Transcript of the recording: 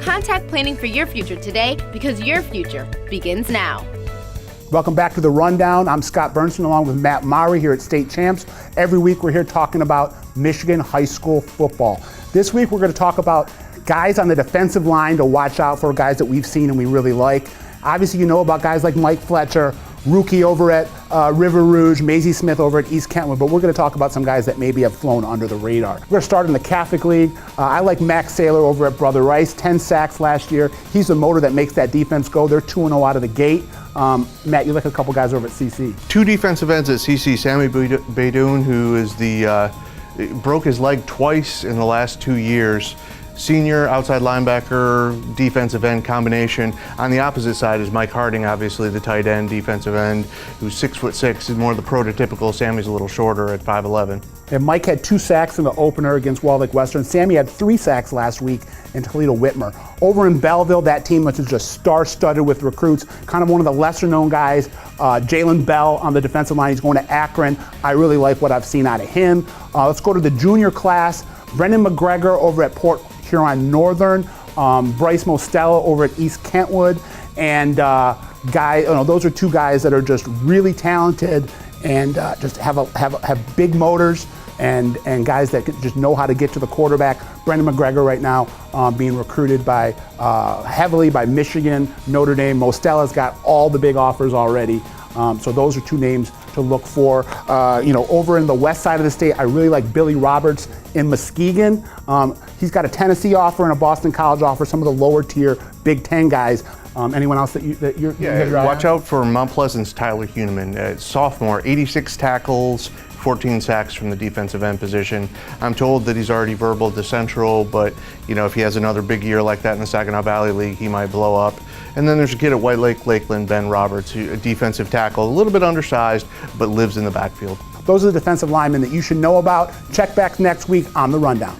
Contact Planning for Your Future today because your future begins now. Welcome back to The Rundown. I'm Scott Burnstein along with Matt Mowery here at State Champs. Every week we're here talking about Michigan high school football. This week we're going to talk about guys on the defensive line to watch out for, guys that we've seen and we really like. Obviously you know about guys like Mike Fletcher, rookie over at River Rouge, Maisie Smith over at East Kentwood, but we're going to talk about some guys that maybe have flown under the radar. We're going to start in the Catholic League. I like Max Saylor over at Brother Rice, 10 sacks last year. He's the motor that makes that defense go. They're 2-0 out of the gate. Matt, you like a couple guys over at CC. Two defensive ends at CC, Sammy Baidoun, who is broke his leg twice in the last 2 years. Senior outside linebacker, defensive end combination. On the opposite side is Mike Harding, obviously the tight end, defensive end, who's 6'6", is more the prototypical. Sammy's a little shorter at 5'11". And Mike had 2 sacks in the opener against Wall Lake Western. Sammy had 3 sacks last week in Toledo Whitmer. Over in Belleville, that team, which is just star-studded with recruits, kind of one of the lesser-known guys, Jalen Bell on the defensive line. He's going to Akron. I really like what I've seen out of him. Let's go to the junior class. Brendan McGregor over at Port Huron Northern, Bryce Mostella over at East Kentwood, and those are 2 guys that are just really talented and just have big motors and guys that just know how to get to the quarterback. Brendan McGregor right now being recruited heavily by Michigan, Notre Dame. Mostella's got all the big offers already. So those are 2 names to look for. Over in the west side of the state, I really like Billy Roberts in Muskegon. He's got a Tennessee offer and a Boston College offer, some of the lower tier Big Ten guys. Anyone else that you're watch out for Mount Pleasant's Tyler Huneman, sophomore, 86 tackles, 14 sacks from the defensive end position. I'm told that he's already verbal to Central, but if he has another big year like that in the Saginaw Valley League, he might blow up. And then there's a kid at White Lake Lakeland, Ben Roberts, a defensive tackle, a little bit undersized, but lives in the backfield. Those are the defensive linemen that you should know about. Check back next week on The Rundown.